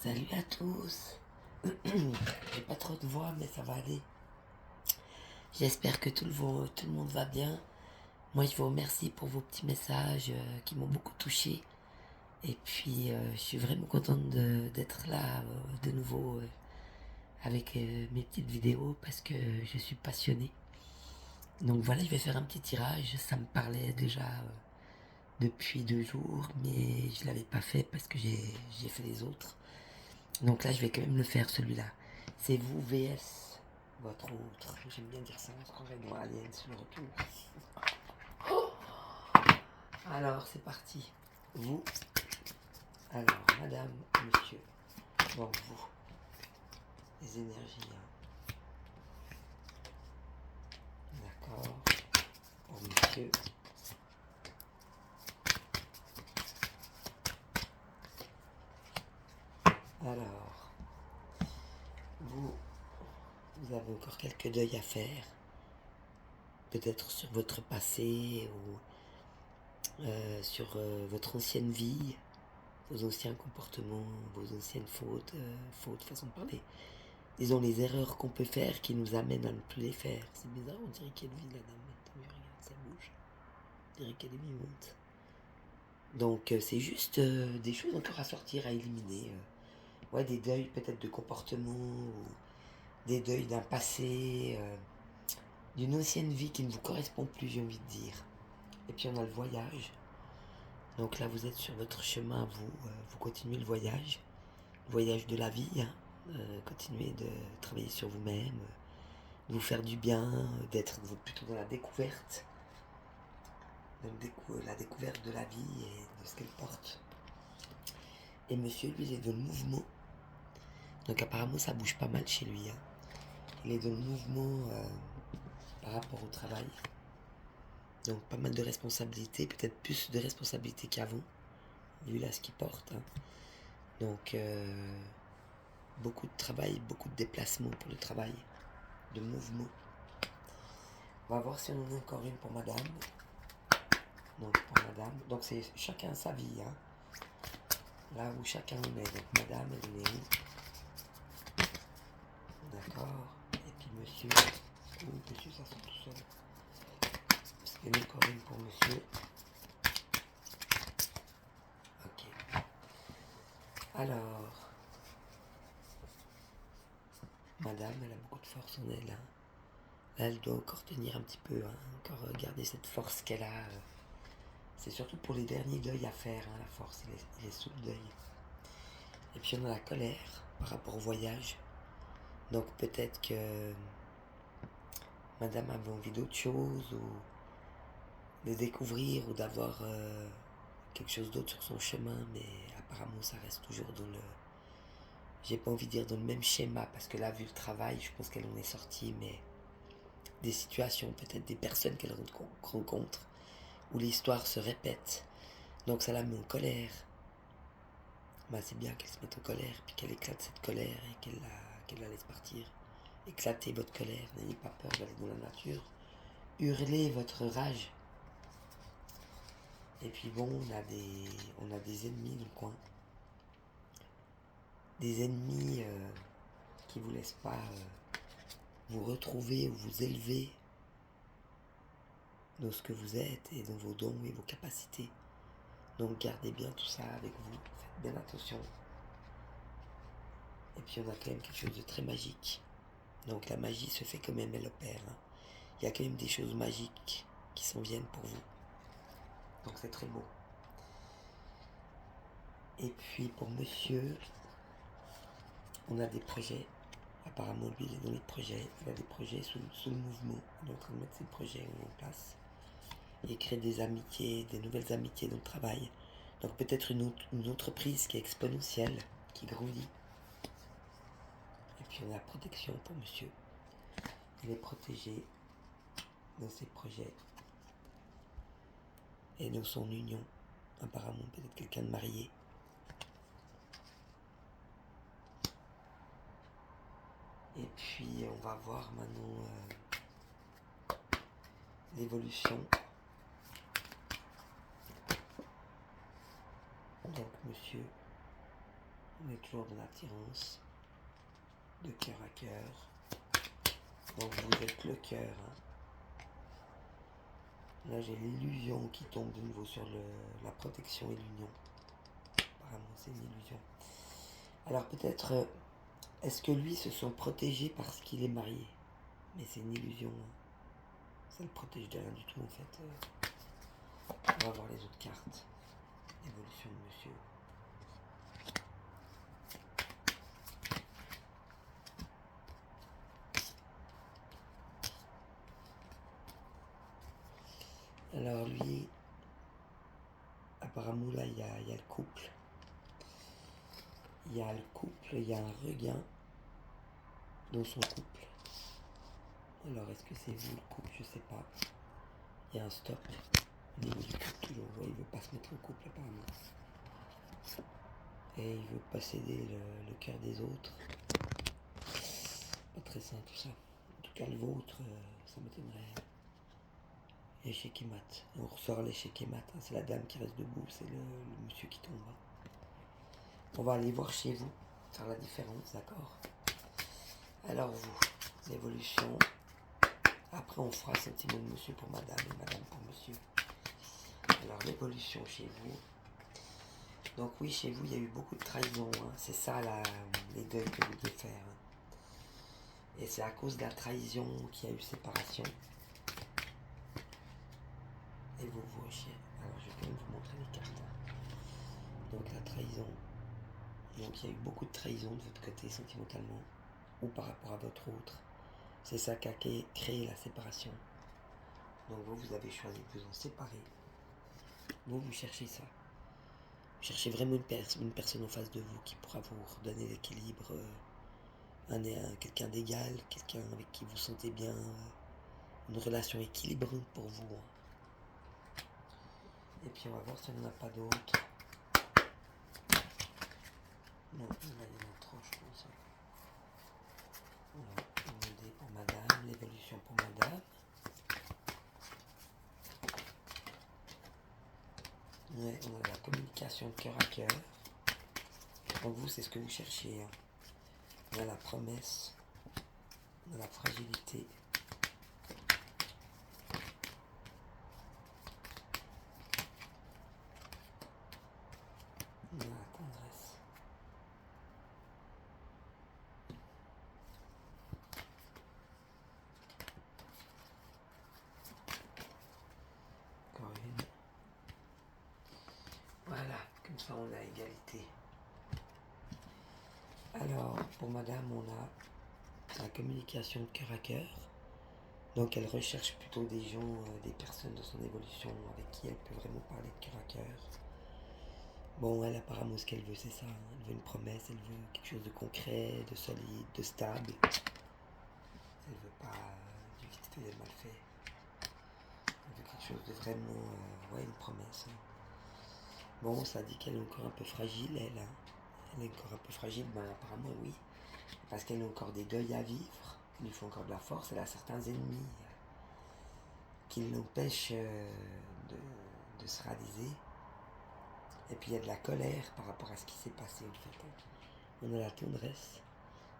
Salut à tous. J'ai pas trop de voix, mais ça va aller. J'espère que tout le monde va bien. Moi, je vous remercie pour vos petits messages qui m'ont beaucoup touché. Et puis, je suis vraiment contente d'être là de nouveau avec mes petites vidéos parce que je suis passionnée. Donc voilà, je vais faire un petit tirage. Ça me parlait déjà depuis 2 jours, mais je l'avais pas fait parce que j'ai fait les autres. Donc là, je vais quand même le faire, celui-là. C'est vous vs votre autre. J'aime bien dire ça, on se croirait dans Alien sur le retour. Alors, c'est parti. Vous. Alors, madame, monsieur. Donc, vous. Les énergies. D'accord. Pour monsieur. Alors, vous avez encore quelques deuils à faire. Peut-être sur votre passé ou sur votre ancienne vie, vos anciens comportements, vos anciennes fautes, façon de parler. Disons les erreurs qu'on peut faire qui nous amènent à ne plus les faire. C'est bizarre, on dirait qu'elle vit la dame. Regarde sa bouche. On dirait qu'elle est vivante. Donc c'est juste des choses encore à sortir, à éliminer. Ouais, des deuils peut-être de comportement, ou des deuils d'un passé, d'une ancienne vie qui ne vous correspond plus, j'ai envie de dire. Et puis on a le voyage. Donc là vous êtes sur votre chemin, vous continuez le voyage de la vie. Continuez de travailler sur vous-même, de vous faire du bien, d'être plutôt dans la découverte. La découverte de la vie et de ce qu'elle porte. Et monsieur, lui, il est dans le mouvement. Donc apparemment, ça bouge pas mal chez lui. Il est dans le mouvement par rapport au travail. Donc pas mal de responsabilités, peut-être plus de responsabilités qu'avant, vu là ce qu'il porte. Donc beaucoup de travail, beaucoup de déplacements pour le travail, de mouvement. On va voir si on en a encore une pour madame. Donc pour madame, donc c'est chacun sa vie. Là où chacun en est. Donc madame, elle est où? D'accord. Et puis monsieur. Monsieur, ça sort tout seul. Parce qu'il y en a encore une pour monsieur. Ok. Alors. Madame, elle a beaucoup de force en elle. Là, elle doit encore tenir un petit peu. Encore garder cette force qu'elle a. C'est surtout pour les derniers deuils à faire, la force. Il est sous le deuil. Et puis on a la colère par rapport au voyage. Donc peut-être que madame avait envie d'autre chose, ou de découvrir, ou d'avoir quelque chose d'autre sur son chemin, mais apparemment ça reste toujours dans le... J'ai pas envie de dire dans le même schéma, parce que là, vu le travail, je pense qu'elle en est sortie, mais des situations, peut-être des personnes qu'elle rencontre, où l'histoire se répète. Donc ça la met en colère. Bah, c'est bien qu'elle se mette en colère, puis qu'elle éclate cette colère, et qu'elle la laisse partir. Éclatez votre colère, n'ayez pas peur d'aller dans la nature. Hurlez votre rage. Et puis bon, on a des ennemis dans le coin. Des ennemis qui vous laissent pas vous retrouver ou vous élever dans ce que vous êtes et dans vos dons et vos capacités. Donc gardez bien tout ça avec vous, faites bien attention. Et puis on a quand même quelque chose de très magique. Donc la magie se fait quand même, elle opère. Il y a quand même des choses magiques qui s'en viennent pour vous. Donc c'est très beau. Et puis pour monsieur, on a des projets. Apparemment lui il est dans les projets. Il a des projets sous le mouvement. Il est en train de mettre ses projets en place. Et créer des amitiés, des nouvelles amitiés dans le travail. Donc peut-être une entreprise qui est exponentielle, qui grandit. Et puis on a la protection pour monsieur. Il est protégé dans ses projets et dans son union. Apparemment peut-être quelqu'un de marié. Et puis on va voir maintenant l'évolution. Donc monsieur, On est toujours dans l'attirance de cœur à cœur. Donc vous êtes le cœur. Hein. Là j'ai l'illusion qui tombe de nouveau sur la protection et l'union. Apparemment c'est une illusion. Alors peut-être, est-ce que lui se sent protégé parce qu'il est marié? Mais c'est une illusion. Hein. Ça ne le protège de rien du tout en fait. On va voir les autres cartes. Évolution de monsieur. Alors lui, apparemment là il y a le couple. Il y a le couple, il y a un regain dans son couple. Alors est-ce que c'est vous le couple? Je sais pas. Il y a un stop au niveau du couple toujours. Ouais, il veut pas se mettre en couple apparemment. Et il veut pas céder le cœur des autres. Pas très sain tout ça. En tout cas le vôtre, ça m'étonnerait. Échec et mat. On ressort l'échec et mat. Hein. C'est la dame qui reste debout, c'est le monsieur qui tombe. Hein. On va aller voir chez vous, faire la différence, d'accord? Alors vous, l'évolution. Après on fera sentiment de monsieur pour madame et madame pour monsieur. Alors l'évolution chez vous. Donc oui, chez vous, il y a eu beaucoup de trahison. Hein. C'est ça les deuils que vous devez faire. Hein. Et c'est à cause de la trahison qu'il y a eu séparation. Et vous aussi. Alors je vais quand même vous montrer les cartes. Hein. Donc la trahison. Donc il y a eu beaucoup de trahison de votre côté sentimentalement. Ou par rapport à votre autre. C'est ça qui a créé la séparation. Donc vous avez choisi de vous en séparer. Vous cherchez ça. Vous cherchez vraiment une personne en face de vous qui pourra vous redonner l'équilibre. Quelqu'un d'égal, quelqu'un avec qui vous sentez bien. Une relation équilibrée pour vous. Et puis on va voir si on n'en a pas d'autres. Non, il y en a trop, je pense. Voilà, on va aider pour madame, l'évolution pour madame. Ouais, on a la communication de cœur à cœur. Donc vous, c'est ce que vous cherchez. Hein. On a la promesse, on a la fragilité. On a la tendresse. Encore une. Voilà, comme ça on a égalité. Alors, pour madame, on a la communication de cœur à cœur. Donc elle recherche plutôt des gens, des personnes de son évolution avec qui elle peut vraiment parler de cœur à cœur. Bon, elle apparemment ce qu'elle veut c'est ça. Hein. Elle veut une promesse, elle veut quelque chose de concret, de solide, de stable. Elle veut pas du vite fait et mal fait. Elle veut quelque chose de vraiment, ouais, une promesse. Hein. Bon, ça dit qu'elle est encore un peu fragile, elle. Hein. Elle est encore un peu fragile, ben apparemment oui. Parce qu'elle a encore des deuils à vivre. Il lui faut encore de la force. Elle a certains ennemis qui l'empêchent de se réaliser. Et puis il y a de la colère par rapport à ce qui s'est passé en fait. On a la tendresse.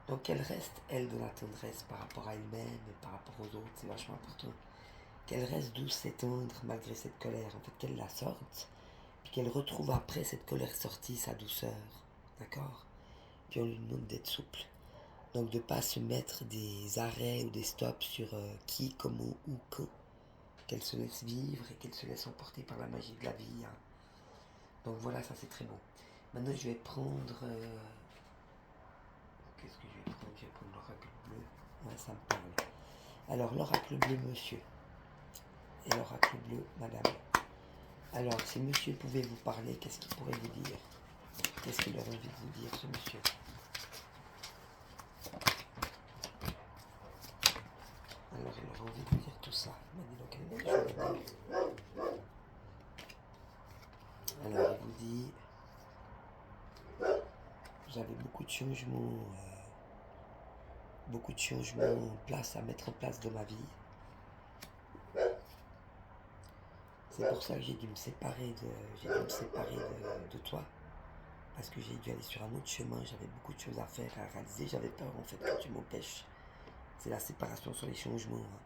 Donc elle reste, elle, de la tendresse par rapport à elle-même et par rapport aux autres. C'est vachement important. Qu'elle reste douce et tendre malgré cette colère. En fait, qu'elle la sorte. Puis qu'elle retrouve après cette colère sortie sa douceur. D'accord? Puis on lui demande d'être souple. Donc de ne pas se mettre des arrêts ou des stops sur qui, comment, où, quand. Qu'elle se laisse vivre et qu'elle se laisse emporter par la magie de la vie. Hein. Donc voilà, ça c'est très bon. Maintenant je vais prendre... Qu'est-ce que je vais prendre? Je vais prendre l'oracle bleu. Ouais, ça me parle. Alors l'oracle bleu, monsieur. Et l'oracle bleu, madame. Alors, si monsieur pouvait vous parler, qu'est-ce qu'il pourrait vous dire? Qu'est-ce qu'il aurait envie de vous dire, ce monsieur? Alors, il aurait envie de vous dire tout ça. Il m'a dit donc elle est belle, je vais dire. Alors, il vous dit... J'avais beaucoup de changements en place, à mettre en place dans ma vie. C'est pour ça que j'ai dû me séparer de toi. parce que j'ai dû aller sur un autre chemin, j'avais beaucoup de choses à faire, à réaliser, j'avais peur en fait que tu m'empêches. C'est la séparation sur les changements. Hein.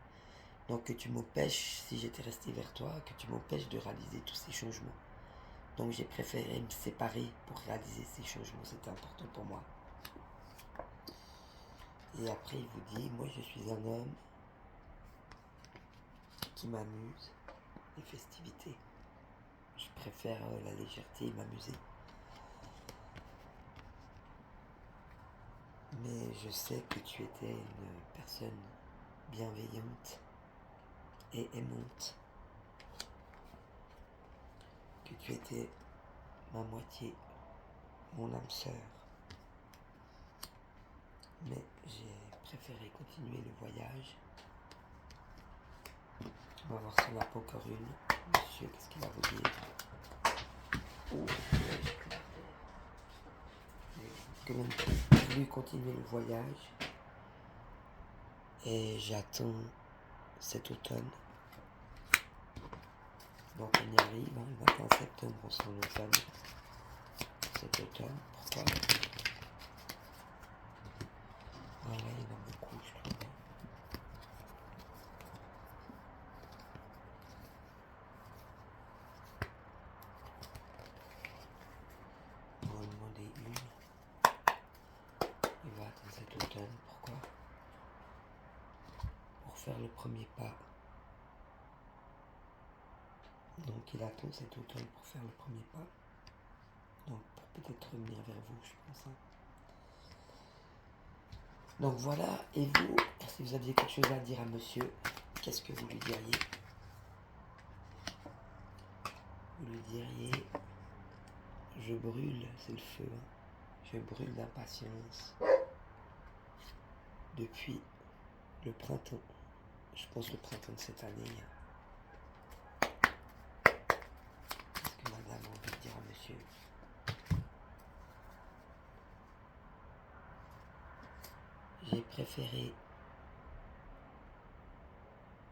Donc que tu m'empêches, si j'étais resté vers toi, que tu m'empêches de réaliser tous ces changements. Donc j'ai préféré me séparer pour réaliser ces changements, c'était important pour moi. Et après il vous dit, moi je suis un homme qui m'amuse, les festivités. Je préfère la légèreté et m'amuser. Mais je sais que tu étais une personne bienveillante et aimante. Que tu étais ma moitié, mon âme sœur. Mais j'ai préféré continuer le voyage. On va voir si on n'a pas encore une. Monsieur, qu'est-ce qu'il va vous dire? J'ai quand même voulu continuer le voyage. Et j'attends cet automne. Donc on y arrive, hein, le 21 septembre, on sera en automne. Cet automne, pourquoi? Voilà, il y en a beaucoup, je trouve. On va en demander une. Il va attendre cet automne, pourquoi? Pour faire le premier pas. Donc il attend cet automne pour faire le premier pas. Donc pour peut-être revenir vers vous, je pense. Hein. Donc voilà, et vous, si vous aviez quelque chose à dire à monsieur, qu'est-ce que vous lui diriez? Vous lui diriez, je brûle, c'est le feu, hein. Je brûle d'impatience depuis le printemps, je pense le printemps de cette année. Qu'est-ce que madame a envie de dire à monsieur? J'ai préféré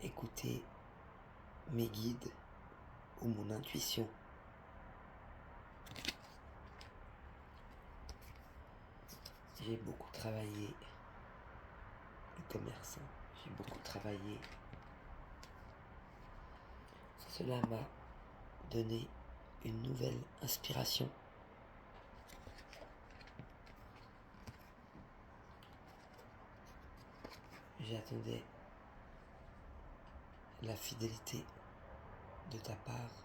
écouter mes guides ou mon intuition. J'ai beaucoup travaillé le commerce, hein. J'ai beaucoup travaillé. Cela m'a donné une nouvelle inspiration. J'attendais la fidélité de ta part.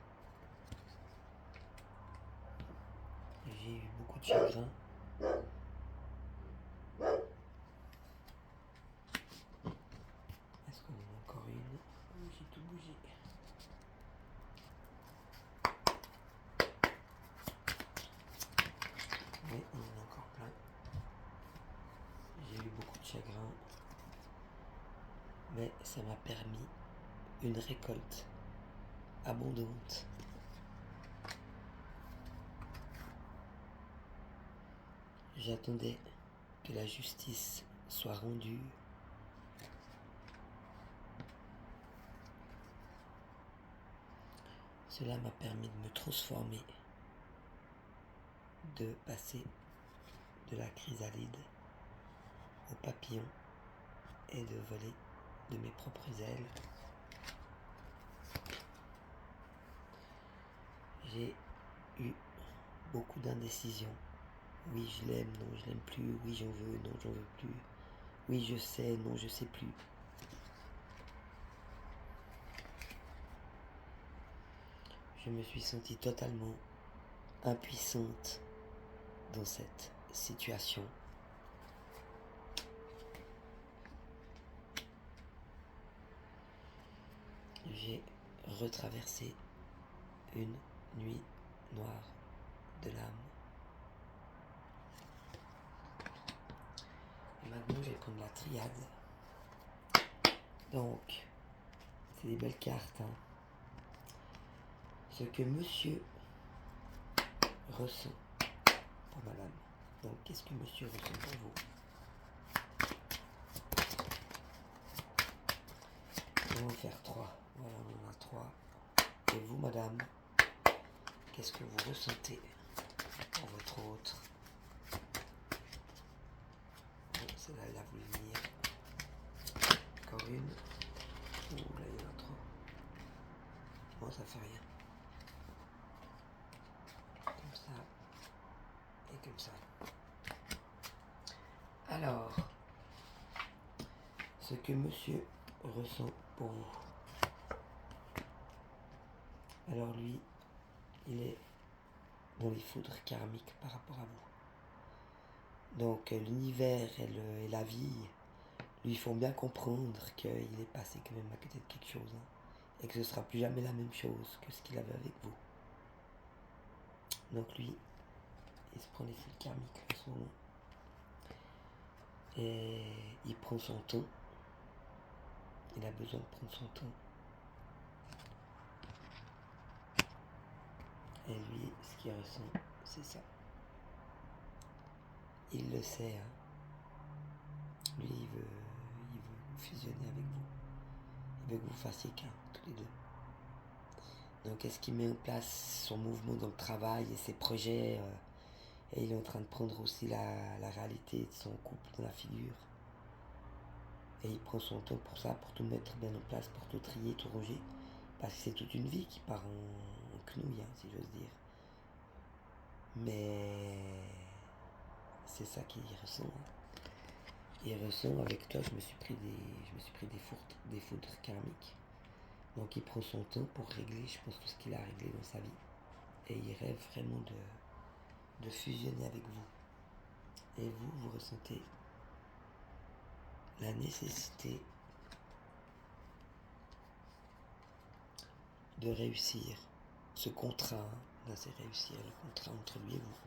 J'ai eu beaucoup de chagrin. Est-ce qu'on en a encore une? J'ai tout bougé. Oui, on en a encore plein. J'ai eu beaucoup de chagrin. Mais ça m'a permis une récolte abondante. J'attendais que la justice soit rendue. Cela m'a permis de me transformer, de passer de la chrysalide au papillon et de voler de mes propres ailes. J'ai eu beaucoup d'indécisions. Oui, je l'aime, non, je l'aime plus. Oui, j'en veux, non, j'en veux plus. Oui, je sais, non, je sais plus. Je me suis sentie totalement impuissante dans cette situation. J'ai retraversé une nuit noire de l'âme. Et maintenant, je vais prendre la triade. Donc, c'est des belles cartes. Hein. Ce que monsieur ressent pour madame. Donc, qu'est-ce que monsieur ressent pour vous? On va en faire 3. Voilà, on en a 3. Et vous, madame, qu'est-ce que vous ressentez pour pour votre autre. Bon, celle-là, elle a voulu venir. Encore une. Ouh, là, il y en a trop. Bon, ça fait rien. Comme ça. Et comme ça. Alors, ce que monsieur ressent pour vous. Alors lui, il est dans les foudres karmiques par rapport à vous. Donc l'univers et la vie lui font bien comprendre qu'il est passé quand même à côté de quelque chose. Et que ce ne sera plus jamais la même chose que ce qu'il avait avec vous. Donc lui, il se prend les fils karmiques en ce moment. Et il prend son temps. Il a besoin de prendre son temps. Et lui, ce qu'il ressent, c'est ça. Il le sait. Hein. Lui, il veut fusionner avec vous. Il veut que vous fassiez qu'un, tous les deux. Donc, est-ce qu'il met en place son mouvement dans le travail et ses projets et il est en train de prendre aussi la réalité de son couple dans la figure. Et il prend son temps pour ça, pour tout mettre bien en place, pour tout trier, tout ranger. Parce que c'est toute une vie qui part en quenouille, hein, si j'ose dire. Mais c'est ça qu'il ressent. Hein. Il ressent avec toi, je me suis pris des foudres karmiques. Donc il prend son temps pour régler, je pense, tout ce qu'il a réglé dans sa vie. Et il rêve vraiment de fusionner avec vous. Et vous ressentez la nécessité de réussir ce contrat. Là, c'est réussir le contrat entre lui et vous.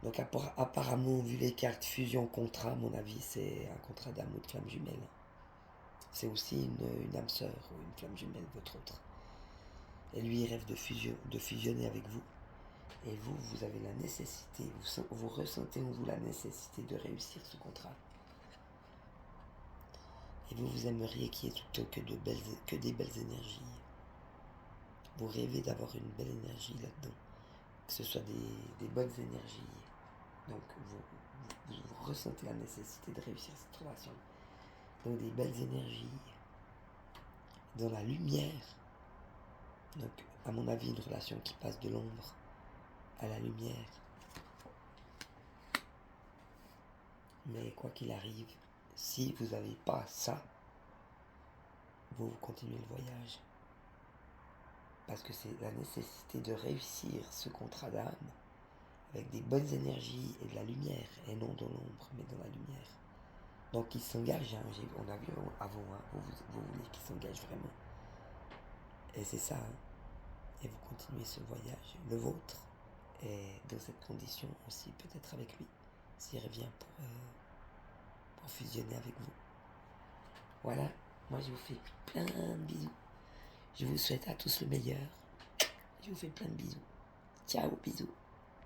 Donc apparemment, vu les cartes fusion-contrat, à mon avis, c'est un contrat d'amour de flamme jumelle. C'est aussi une âme sœur ou une flamme jumelle, votre autre. Et lui, il rêve de fusionner avec vous. Et vous avez la nécessité, vous ressentez en vous la nécessité de réussir ce contrat. Et vous aimeriez qu'il y ait plutôt que des belles énergies. Vous rêvez d'avoir une belle énergie là-dedans. Que ce soit des bonnes énergies. Donc vous ressentez la nécessité de réussir cette relation. Donc des belles énergies. Dans la lumière. Donc à mon avis, une relation qui passe de l'ombre à la lumière. Mais quoi qu'il arrive, si vous n'avez pas ça, vous continuez le voyage. Parce que c'est la nécessité de réussir ce contrat d'âme avec des bonnes énergies et de la lumière, et non dans l'ombre, mais dans la lumière. Donc il s'engage, hein, on a vu avant, hein, vous voulez qu'il s'engage vraiment. Et c'est ça, hein. Et vous continuez ce voyage, le vôtre, et dans cette condition aussi, peut-être avec lui, s'il revient pour fusionner avec vous. Voilà, moi je vous fais plein de bisous. Je vous souhaite à tous le meilleur. Je vous fais plein de bisous. Ciao, bisous.